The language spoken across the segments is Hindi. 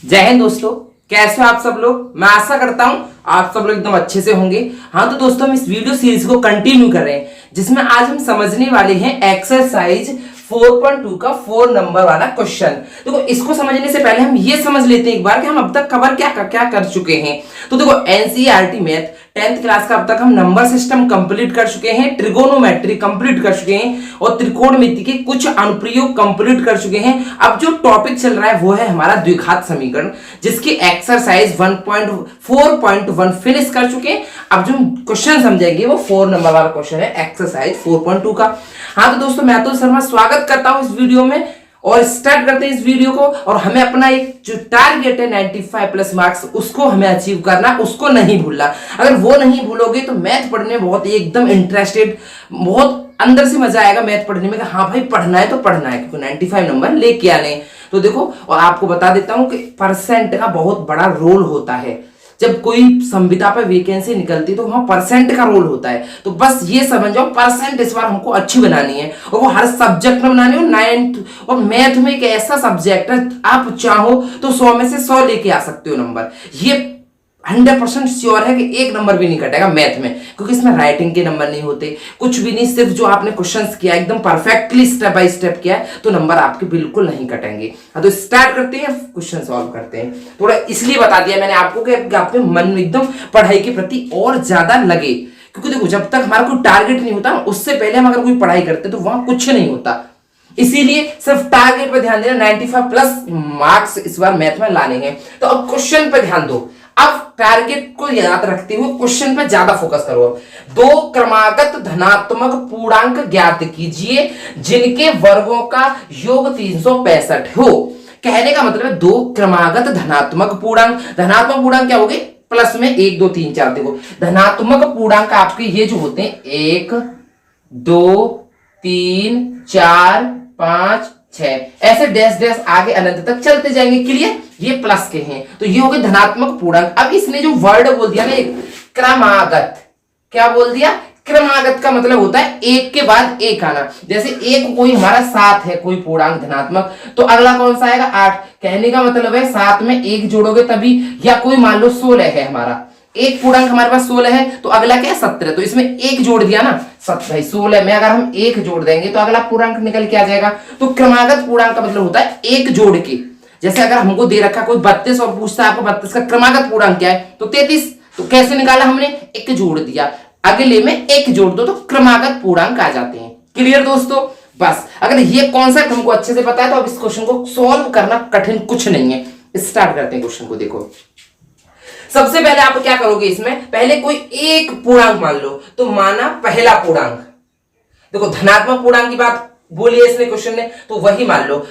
जय हिंद दोस्तों, कैसे हो आप सब लोग। मैं आशा करता हूं आप सब लोग एकदम अच्छे से होंगे। हाँ तो दोस्तों, हम इस वीडियो सीरीज को कंटिन्यू कर रहे हैं जिसमें आज हम समझने वाले हैं एक्सरसाइज 4.2 का 4 नंबर वाला क्वेश्चन। देखो, इसको समझने से पहले हम ये समझ लेते हैं एक बार कि हम अब तक कवर क्या कर चुके हैं। तो देखो, एनसीईआरटी मैथ 10th क्लास का अब तक हम नंबर सिस्टम कंप्लीट कर चुके हैं, ट्रिगोनोमेट्री कंप्लीट कर चुके हैं और त्रिकोणमिति के कुछ अनुप्रयोग कंप्लीट कर चुके हैं। अब जो टॉपिक चल रहा है वो है हमारा द्विघात समीकरण, जिसकी एक्सरसाइज 1.4.1 फिनिश कर चुके हैं। अब जो क्वेश्चन समझेंगे वो 4 नंबर वाला क्वेश्चन है, एक्सरसाइज 4.2 का। हाँ तो दोस्तों, मैं तो शर्मा स्वागत करता हूं इस वीडियो में और स्टार्ट करते हैं इस वीडियो को। और हमें अपना एक जो टारगेट है 95 प्लस मार्क्स, उसको हमें अचीव करना, उसको नहीं भूलना। अगर वो नहीं भूलोगे तो मैथ पढ़ने में बहुत एकदम इंटरेस्टेड, बहुत अंदर से मजा आएगा मैथ पढ़ने में कि हाँ भाई पढ़ना है तो पढ़ना है, क्योंकि 95 नंबर लेके आने। तो देखो, और आपको बता देता हूं कि परसेंट का बहुत बड़ा रोल होता है। जब कोई संविदा पे वैकेंसी निकलती है तो वहां परसेंट का रोल होता है। तो बस ये समझ जाओ, परसेंट इस बार हमको अच्छी बनानी है और वो हर सब्जेक्ट में बनानी है। 9th और मैथ में एक ऐसा सब्जेक्ट है, आप चाहो तो 100 में से 100 लेके आ सकते हो नंबर। ये 100% श्योर है कि एक नंबर भी नहीं कटेगा मैथ में, क्योंकि इसमें राइटिंग के नंबर नहीं होते, कुछ भी नहीं। सिर्फ जो आपने क्वेश्चंस किया एकदम परफेक्टली स्टेप बाय स्टेप किया है तो नंबर आपके बिल्कुल नहीं कटेंगे। हाँ तो स्टार्ट करते हैं, क्वेश्चन सॉल्व करते हैं। थोड़ा इसलिए बता दिया मैंने आपको कि आपके मन में एकदम पढ़ाई के प्रति और ज्यादा लगे, क्योंकि देखो जब तक हमारा कोई टारगेट नहीं होता उससे पहले हम अगर कोई पढ़ाई करते तो वहां कुछ नहीं होता। इसीलिए सिर्फ टारगेट पर ध्यान देना, 95 प्लस मार्क्स इस बार मैथ में लाने हैं। तो अब क्वेश्चन पर ध्यान दो। अब टारगेट को याद रखते हुए क्वेश्चन पे ज्यादा फोकस करो। दो क्रमागत धनात्मक पूर्णांक ज्ञात कीजिए जिनके वर्गों का योग 365 हो। कहने का मतलब है दो क्रमागत धनात्मक पूर्णांक। धनात्मक पूर्णांक क्या होगी? प्लस में 1 2 3 4। देखो, धनात्मक पूर्णांक आपके ये जो होते हैं 1 2 3 4 5 6, ऐसे डैश डैश आगे अनंत तक चलते जाएंगे। क्लियर? ये प्लस के हैं तो ये हो गए धनात्मक पूर्णांक। अब इसने जो वर्ड बोल दिया ना एक क्रमागत, क्या बोल दिया? क्रमागत का मतलब होता है एक के बाद एक आना। जैसे एक कोई हमारा 7 है, कोई पूर्णांक धनात्मक, तो अगला कौन सा आएगा? 8। कहने का मतलब है 7 में 1 जोड़ोगे तभी। या कोई मान लो 16 है हमारा, एक पूर्णांक हमारे पास 16 है तो अगला क्या है? 17। तो इसमें 1 जोड़ दिया ना, 16 में अगर हम 1 जोड़ देंगे तो अगला पूर्णांक निकल के आ जाएगा। तो क्रमागत पूर्णांक का मतलब होता है एक जोड़ के। जैसे अगर हमको दे रखा कोई 32 और पूछता है आपको 32 का क्रमागत पूर्णांक क्या है, तो 33। तो कैसे निकाला हमने? 1 जोड़ दिया, अगले में 1 जोड़ दो तो क्रमागत पूर्णांक आ जाते हैं। क्लियर दोस्तों? बस अगर ये कॉन्सेप्ट हमको अच्छे से पता है तो अब इस क्वेश्चन को सॉल्व करना कठिन कुछ नहीं है। स्टार्ट करते हैं क्वेश्चन को। देखो, सबसे पहले आप क्या करोगे, इसमें पहले कोई एक पूर्णांक मान लो, तो माना पहला पूर्णांक। देखो, धनात्मक पूर्णांक की बात बोली है इसने क्वेश्चन ने, तो वही मान लो।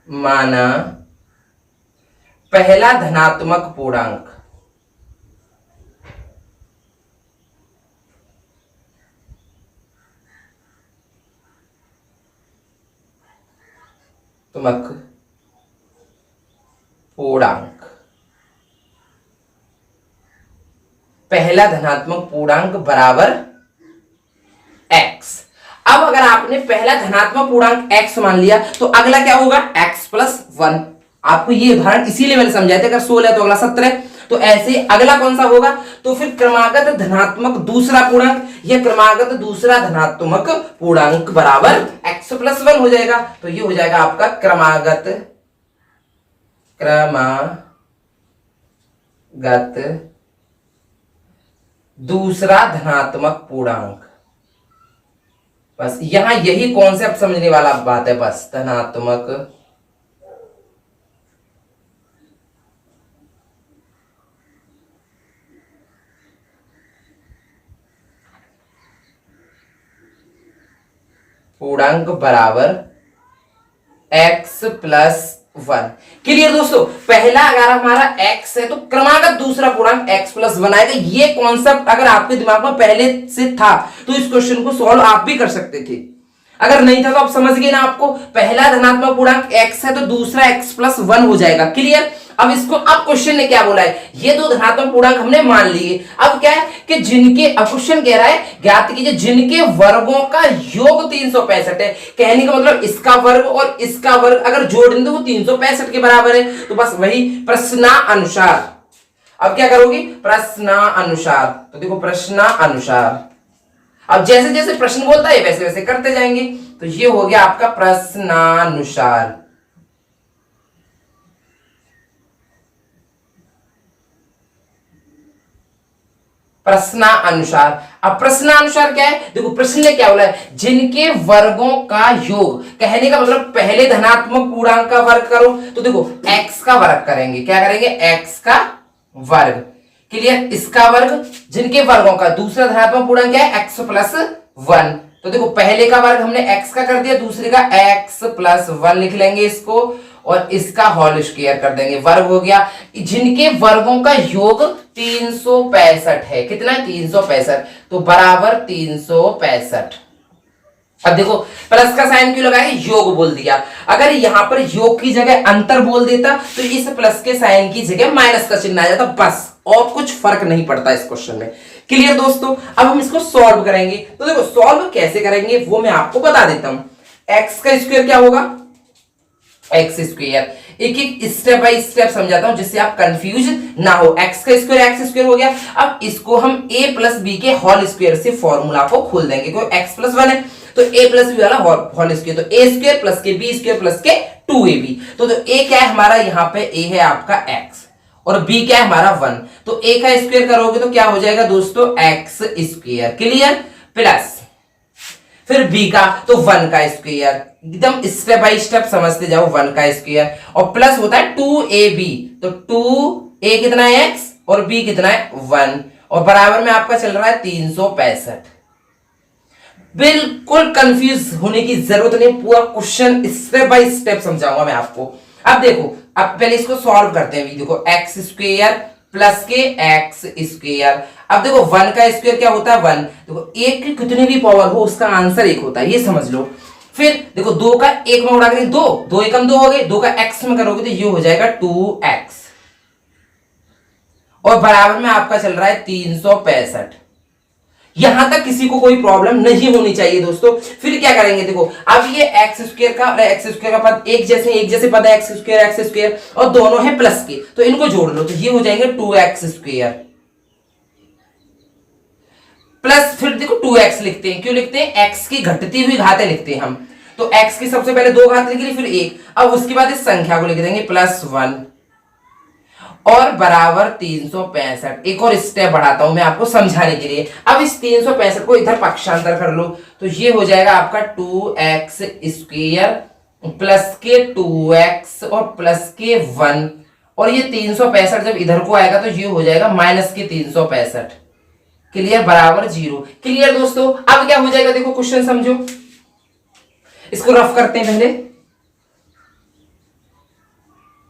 माना पहला धनात्मक पूर्णांक। पूर्णांक पहला धनात्मक पूर्णांक बराबर x। अब अगर आपने पहला धनात्मक पूर्णांक x मान लिया तो अगला क्या होगा? x plus 1। आपको ये उदाहरण इसीलिए मैंने समझाया था, अगर 16 है तो अगला 17। तो ऐसे अगला कौन सा होगा? तो फिर क्रमागत धनात्मक दूसरा पूर्णांक या क्रमागत दूसरा धनात्मक पूर्णांक बराबर x प्लस 1 हो जाएगा। तो ये हो जाएगा आपका क्रमागत दूसरा धनात्मक पूर्णांक। बस यहां यही कॉन्सेप्ट समझने वाला बात है। बस धनात्मक पूर्णांक बराबर x प्लस 1। क्लियर दोस्तों? पहला अगर हमारा x है तो क्रमागत दूसरा पूर्णांक x प्लस 1 आएगा। ये कॉन्सेप्ट अगर आपके दिमाग में पहले से था तो इस क्वेश्चन को सॉल्व आप भी कर सकते थे। अगर नहीं था तो आप समझ गए ना, आपको पहला धनात्मक पूर्णांक x है तो दूसरा x प्लस 1 हो जाएगा। क्लियर? अब इसको, अब क्वेश्चन ने क्या बोला है, ये दो धनात्मक पूर्णांक हमने मान लिए। अब क्या है कि जिनके, अब क्वेश्चन कह रहा है ज्ञात कीजिए जिनके वर्गों का योग 365 है। कहने का मतलब इसका वर्ग और इसका वर्ग अगर जोड़ दें तो वो 365 के बराबर है। तो बस वही प्रश्नानुसार। अब क्या करोगे, प्रश्नानुसार। तो देखो प्रश्नानुसार, अब जैसे जैसे प्रश्न बोलता है वैसे वैसे करते जाएंगे। तो ये हो गया आपका प्रश्नानुसार। प्रश्नानुसार। अब प्रश्नानुसार क्या है, देखो प्रश्न ने क्या बोला है, जिनके वर्गों का योग। कहने का मतलब पहले धनात्मक पूर्णांक का वर्ग करो। तो देखो x का वर्ग करेंगे, क्या करेंगे, x का वर्ग। क्लियर, इसका वर्ग, जिनके वर्गों का। दूसरा धनात्मक पूर्णांक क्या है, x प्लस 1। तो देखो पहले का वर्ग हमने x का कर दिया, दूसरे का x प्लस 1 लिख लेंगे इसको, और इसका होल स्क्वायर कर देंगे, वर्ग हो गया। जिनके वर्गों का योग 365 है, कितना है, 365, तो बराबर 365। अब देखो प्लस का साइन क्यों लगाए, योग बोल दिया। अगर यहां पर योग की जगह अंतर बोल देता तो इस प्लस के साइन की जगह माइनस का चिन्ह आ जाता, बस, और कुछ फर्क नहीं पड़ता इस क्वेश्चन में। क्लियर दोस्तों, अब हम इसको सॉल्व करेंगे। तो देखो सॉल्व कैसे करेंगे वो मैं आपको बता देता हूं। एक्स का स्क्वायर क्या होगा, एक्स स्क्वायर। एक एक स्टेप बाय स्टेप समझाता हूं जिससे आप कंफ्यूज ना हो। एक्स का स्क्वायर एक्स स्क्वायर हो गया। अब इसको हम a प्लस बी के होल स्क्वायर से फॉर्मूला को खोल देंगे। क्योंकि x प्लस 1 है तो a प्लस बी वाला होल स्क्वायर, तो a स्क्वायर प्लस के बी स्क्वायर प्लस के 2ab। तो a क्या है हमारा, यहाँ पे a है आपका x और b क्या है हमारा 1। तो a का स्क्वायर करोगे तो क्या हो जाएगा दोस्तों, x स्क्वायर। क्लियर, प्लस फिर b का, तो 1 का स्क्वायर। एकदम स्टेप बाय स्टेप समझते जाओ, 1 का स्क्वायर, और प्लस होता है 2ab। तो 2a कितना है x और b कितना है 1, और बराबर में आपका चल रहा है 365। बिल्कुल कंफ्यूज होने की जरूरत नहीं, पूरा क्वेश्चन स्टेप बाय स्टेप समझाऊंगा मैं आपको। अब देखो, अब पहले इसको सॉल्व करते हैं। देखो एक्स स्क्वायर प्लस के एक्स स्क्वायर। अब देखो 1 का स्क्वायर क्या होता है, 1। देखो एक की कितनी भी पावर हो उसका आंसर 1 होता है, ये समझ लो। फिर देखो 2 का 1 में उड़ा करेंगे 2, 2 एकम 2 हो गए, 2 का x में करोगे तो ये हो जाएगा 2x, और बराबर में आपका चल रहा है 365। यहां तक किसी को कोई प्रॉब्लम नहीं होनी चाहिए दोस्तों। फिर क्या करेंगे, देखो अब ये एक्स स्क्वायर का पद एक जैसे पद है, एक्स स्क्वायर और दोनों है प्लस के, तो इनको जोड़ लो तो ये हो जाएंगे 2x स्क्वायर प्लस, फिर देखो 2x लिखते हैं, क्यों लिखते हैं, x की घटती हुई घातें लिखते हैं हम। तो x की सबसे पहले 2 घात लिख ली, फिर 1, अब उसके बाद इस संख्या को लिख देंगे +1 और बराबर 365। एक और स्टेप बढ़ाता हूं मैं आपको समझाने के लिए। अब इस 365 को इधर पक्षांतर कर लो तो ये हो जाएगा आपका 2x स्क्वायर प्लस के 2x और प्लस के 1, और ये 365 जब इधर को आएगा तो ये हो जाएगा माइनस के 365। क्लियर, बराबर 0। क्लियर दोस्तों, अब क्या हो जाएगा, देखो क्वेश्चन समझो, इसको रफ करते हैं पहले।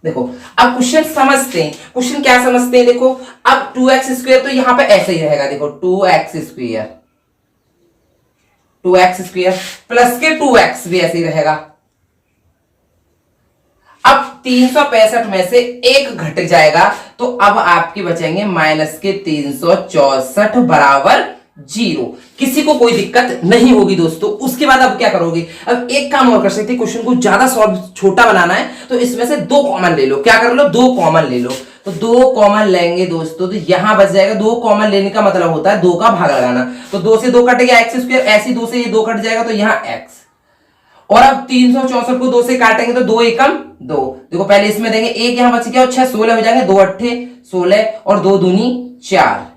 देखो अब क्वेश्चन समझते हैं, क्वेश्चन क्या समझते हैं, देखो अब 2x स्क्वायर तो यहां पे ऐसे ही रहेगा। देखो 2x स्क्वायर प्लस के 2x भी ऐसे ही रहेगा। अब 365 में से 1 घट जाएगा तो अब आपके बचेंगे माइनस के 364 बराबर 0। किसी को कोई दिक्कत नहीं होगी दोस्तों। उसके बाद अब क्या करोगे, अब एक काम और कर सकते हैं, क्वेश्चन को ज्यादा सॉल्व छोटा बनाना है तो इसमें से 2 कॉमन ले लो। क्या कर लो, 2 कॉमन ले लो। तो 2 कॉमन लेंगे दोस्तों तो यहां बच जाएगा, 2 कॉमन लेने का मतलब होता है 2 का भाग लगाना। तो 2 से 2 कट गया एक्स स्क्वायर, ऐसे 2 से ये 2 कट जाएगा तो यहां x, और अब 364 को 2 से काटेंगे तो 2 एकम 2। देखो पहले इसमें देंगे 1, यहां बच गया और 6 16 हो जाएंगे, 2 अट्ठे 16 और 2 दूनी 4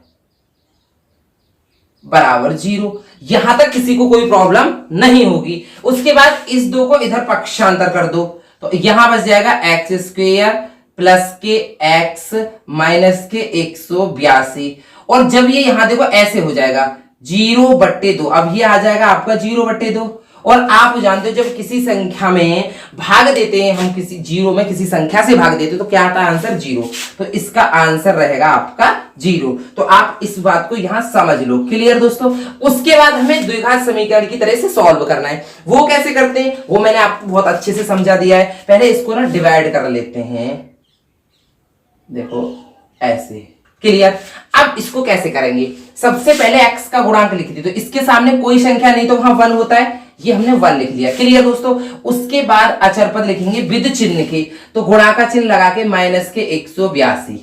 बराबर 0। यहां तक किसी को कोई प्रॉब्लम नहीं होगी। उसके बाद इस 2 को इधर पक्षांतर कर दो तो यहां बच जाएगा एक्स स्क्वायर प्लस के x माइनस के 182, और जब ये यहां देखो ऐसे हो जाएगा 0/2। अब ये आ जाएगा आपका 0/2। और आप जानते हो जब किसी संख्या में भाग देते हैं हम, किसी 0 में किसी संख्या से भाग देते हैं तो क्या आता है आंसर 0। तो इसका आंसर रहेगा आपका 0। तो आप इस बात को यहां समझ लो। क्लियर दोस्तों, उसके बाद हमें द्विघात समीकरण की तरह से सॉल्व करना है। वो कैसे करते हैं वो मैंने आपको बहुत अच्छे से समझा दिया है। पहले इसको ना डिवाइड कर लेते हैं। देखो ऐसे। क्लियर। अब इसको कैसे करेंगे? सबसे पहले x का गुणांक लिख दी, तो इसके सामने कोई संख्या नहीं तो वहां 1 होता है, ये हमने 1 लिख लिया। क्लियर दोस्तों। उसके बाद अचर पद लिखेंगे विद चिन्ह के, तो गुणा का चिन्ह लगा के माइनस के 182,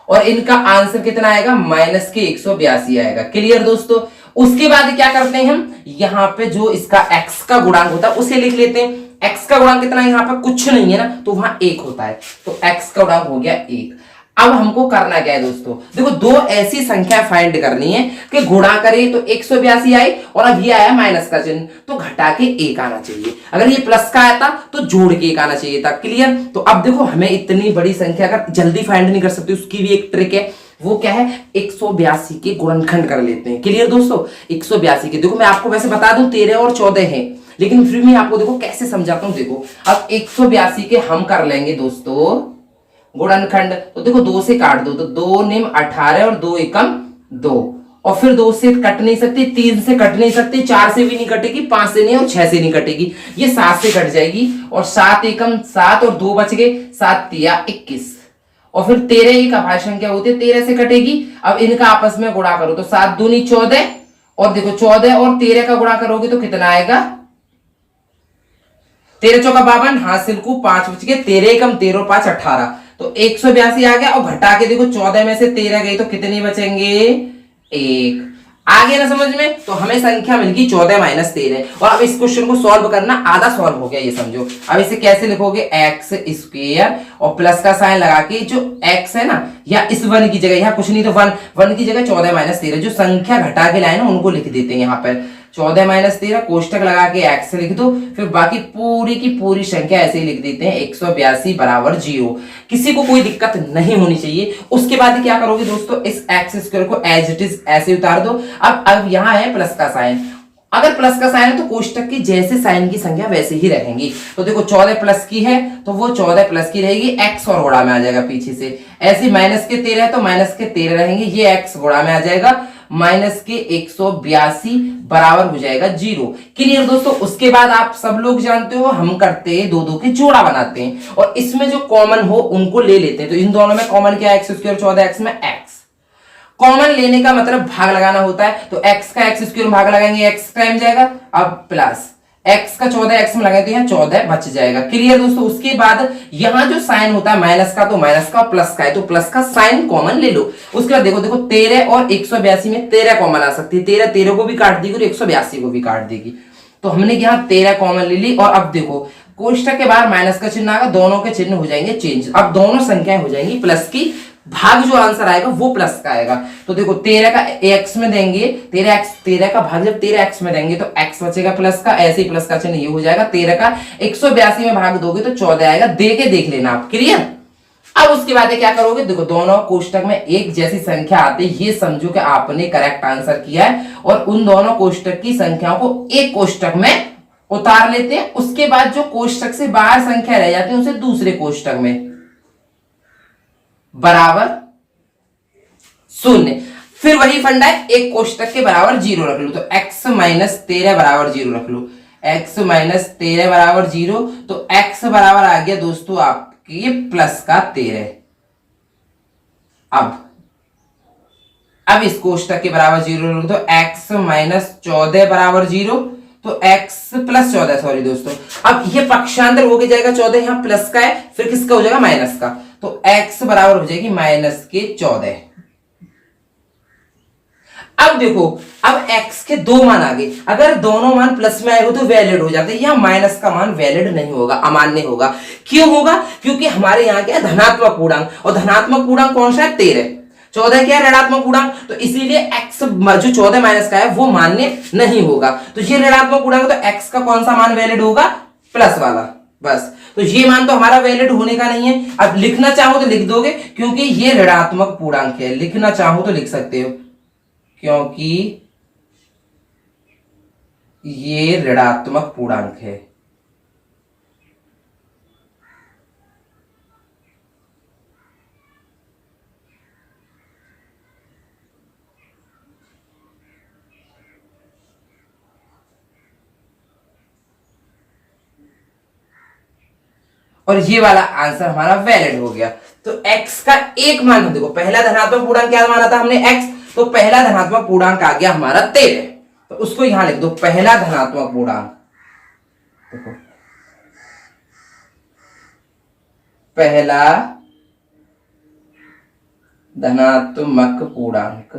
और इनका आंसर कितना आएगा? माइनस के 182 आएगा। क्लियर दोस्तों। उसके बाद क्या करते हैं हम, यहां पे जो इसका x का गुणांक होता है उसे लिख लेते हैं। x का गुणांक कितना है? यहां पर कुछ नहीं है ना, तो वहां 1 होता है, तो x का गुणांक हो गया 1। अब हमको करना क्या है दोस्तों? देखो दो ऐसी संख्या फाइंड करनी है कि गुणा करे तो 182 आई, और अब ये आया माइनस का चिन्ह, तो घटा के 1 आना चाहिए। अगर ये प्लस का आया था तो जोड़ के 1 आना चाहिए था। क्लियर। तो अब देखो हमें इतनी बड़ी संख्या अगर जल्दी फाइंड नहीं कर सकते, उसकी भी एक ट्रिक है। वो क्या है? 182 के गुणनखंड कर लेते हैं। क्लियर दोस्तों। 182 के, देखो मैं आपको वैसे बता दूं 13 और 14 है, लेकिन फिर मैं आपको देखो कैसे समझाता हूं। देखो अब 182 के हम कर लेंगे दोस्तों गुणनखंड, तो देखो 2 से काट दो, तो 2 निम 18 और 2 एकम 2, और फिर 2 से कट नहीं सकती, 3 से कट नहीं सकती, 4 से भी नहीं कटेगी, 5 से नहीं और 6 से नहीं कटेगी, ये 7 से कट जाएगी, और 7 एकम 7 और 2 बच गए, 7 तिया 21, और फिर 13 एक अभाज्य संख्या होती है, 13 से कटेगी। अब इनका आपस में गुणा करो तो 7 दूनी 14, और देखो 14 और 13 का गुणा करोगे तो कितना आएगा? 13 चौका 52, हासिल को 5 बच गए, 13 एकम 13 5 18, तो 182 आ गया। और घटा के देखो 14 में से 13 गई तो कितने बचेंगे? 1। आ गया ना समझ में? तो हमें संख्या मिल गई 14 माइनस 13। और अब इस क्वेश्चन को सॉल्व करना आधा सॉल्व हो गया, ये समझो। अब इसे कैसे लिखोगे? एक्स स्क्वायर और प्लस का साइन लगा के, जो एक्स है ना, या इस 1 की जगह, यहाँ कुछ नहीं तो 1 की जगह 14 माइनस 13, जो संख्या घटा के लाए ना उनको लिख देते हैं यहाँ पर। 14 माइनस 13 कोष्टक लगा के एक्स लिख दो, फिर बाकी पूरी की पूरी संख्या ऐसे ही लिख देते हैं 182 बराबर 0। किसी को कोई दिक्कत नहीं होनी चाहिए। उसके बाद क्या करोगे दोस्तों? इस एक्स स्क्वायर को एज इट इज ऐसे उतार दो। अब यहां है प्लस का साइन, अगर प्लस का साइन है तो कोष्टक की जैसे साइन की संख्या वैसे ही रहेंगी। तो देखो 14 प्लस की है तो वो 14 प्लस की रहेगी, एक्स और गुणा में आ जाएगा पीछे से। ऐसे माइनस के 13 है तो माइनस के 13 रहेंगे, ये एक्स गुणा में आ जाएगा, माइनस के 182 बराबर हो जाएगा 0। क्लियर दोस्तों। उसके बाद आप सब लोग जानते हो हम करते हैं दो दो के जोड़ा बनाते हैं, और इसमें जो कॉमन हो उनको ले लेते हैं। तो इन दोनों में कॉमन क्या है? एक्स स्क्वायर 14 एक्स में एक्स। कॉमन लेने का मतलब भाग लगाना होता है, तो x का एक्स स्क्वायर में भाग लगाएंगे, x टाइम जाएगा, अब प्लस x का 14 x में लगाए तो यहाँ 14 बच जाएगा। क्लियर दोस्तों। उसके बाद यहाँ जो साइन होता है माइनस का, तो माइनस का प्लस का है, तो प्लस का साइन कॉमन ले लो। उसके बाद देखो 13 और 182 में 13 कॉमन आ सकती है, 13 13 को भी काट देगी और 182 को भी काट देगी, तो हमने यहाँ 13 कॉमन ले ली। और अब देखो कोष्टक के बाहर माइनस का चिन्ह आएगा, दोनों के चिन्ह हो जाएंगे चेंज, अब दोनों संख्याएं हो जाएंगी प्लस की, भाग जो आंसर आएगा वो प्लस का आएगा। तो देखो 13 का x में देंगे, 13 का भाग जब 13 x में देंगे तो x बचेगा प्लस का, ऐसे ही प्लस का चिन्ह ये हो जाएगा। 13 का 182 में भाग दोगे तो 14 आएगा, दे के देख लेना आप। क्लियर। अब उसके बाद क्या करोगे? देखो दोनों कोष्टक में एक जैसी संख्या आती है, ये समझो कि आपने करेक्ट आंसर किया है, और उन दोनों कोष्टक की संख्याओं को एक कोष्टक में उतार लेते हैं। उसके बाद जो कोष्टक से बाहर संख्या रह जाती है उसे दूसरे कोष्टक में बराबर 0। फिर वही फंडा है, एक कोष्टक के बराबर 0 रख लो, तो x माइनस 13 बराबर 0 रख लो, x माइनस 13 बराबर 0, तो x बराबर आ गया दोस्तों आपके प्लस का 13। अब इस कोष्टक के बराबर 0 रख दो, x माइनस 14 बराबर 0, तो x प्लस 14, सॉरी दोस्तों, अब ये पक्षांतर होके जाएगा, 14 यहां प्लस का है, फिर किसका हो जाएगा? माइनस का, तो x बराबर हो जाएगी माइनस के 14। अब देखो अब x के दो मान आ गए, अगर दोनों मान प्लस में आए हो तो वैलिड हो जाते हैं, यहां माइनस का मान वैलिड नहीं होगा, अमान्य होगा। क्यों होगा? क्योंकि हमारे यहाँ क्या है? धनात्मक पूर्णांक, और धनात्मक पूर्णांक कौन सा है? 13। 14 क्या है? ऋणात्मक पूर्णांक, तो इसीलिए x जो 14 माइनस का है वो मान्य नहीं होगा। तो ये ऋणात्मक पूर्णांक, तो x का कौन सा मान वैलिड होगा? प्लस वाला, बस। तो ये मान तो हमारा वैलिड होने का नहीं है। अब लिखना चाहो तो लिख दोगे, क्योंकि ये ऋणात्मक पूर्णांक है, लिखना चाहो तो लिख सकते हो, क्योंकि ये ऋणात्मक पूर्णांक है। और ये वाला आंसर हमारा वैलिड हो गया। तो x का एक मान देखो, पहला धनात्मक पूर्णांक क्या माना था हमने x, तो पहला धनात्मक पूर्णांक आ गया हमारा 13, तो उसको यहां लिख दो पहला धनात्मक पूर्णांक। देखो पहला धनात्मक पूर्णांक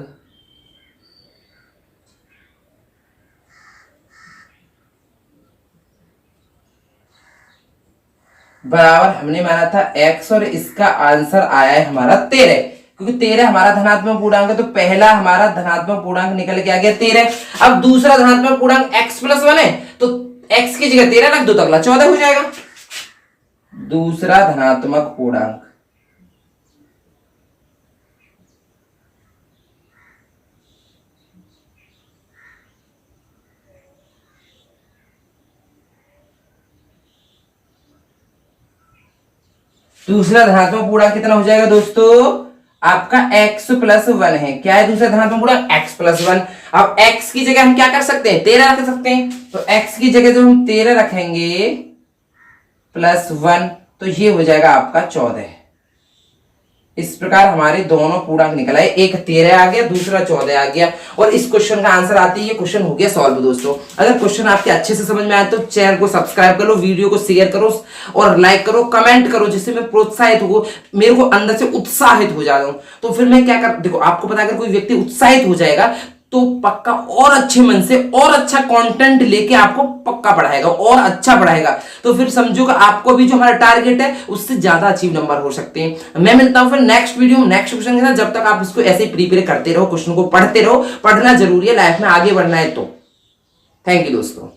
बराबर हमने माना था x और इसका आंसर आया है हमारा 13, क्योंकि 13 हमारा धनात्मक पूर्णांक है, तो पहला हमारा धनात्मक पूर्णांक निकल के आ गया 13। अब दूसरा धनात्मक पूर्णांक x+1 है, तो x की जगह 13 रख दो तो अगला 14 हो जाएगा। दूसरा धनात्मक पूर्णांक दूसरा धनात्मक पूर्णांक कितना हो जाएगा दोस्तों, आपका x+1 है। क्या है दूसरा धनात्मक पूर्णांक, x+1। अब x की जगह हम क्या कर सकते हैं, 13 रख सकते हैं, तो x की जगह जो हम 13 रखेंगे +1, तो ये हो जाएगा आपका 14। इस प्रकार हमारे दोनों पूर्णांक निकल आए, एक 13 आ गया, दूसरा 14 आ गया, और इस क्वेश्चन का आंसर आते ही ये क्वेश्चन हो गया सॉल्व। दोस्तों अगर क्वेश्चन आपके अच्छे से समझ में आए तो चैनल को सब्सक्राइब करो, वीडियो को शेयर करो और लाइक करो, कमेंट करो, जिससे मैं प्रोत्साहित हो, मेरे को अंदर से उत्साहित हो जाता हूं। तो फिर मैं क्या कर, देखो आपको पता है अगर कोई व्यक्ति उत्साहित हो जाएगा तो पक्का और अच्छे मन से और अच्छा कंटेंट लेके आपको पक्का पढ़ाएगा और अच्छा पढ़ाएगा, तो फिर समझो कि आपको भी जो हमारा टारगेट है उससे ज्यादा अचीव नंबर हो सकते हैं। मैं मिलता हूं फिर नेक्स्ट वीडियो में नेक्स्ट क्वेश्चन के साथ। जब तक आप इसको ऐसे ही प्रिपेयर करते रहो, क्वेश्चन को पढ़ते रहो, पढ़ना जरूरी है, लाइफ में आगे बढ़ना है तो। थैंक यू दोस्तों।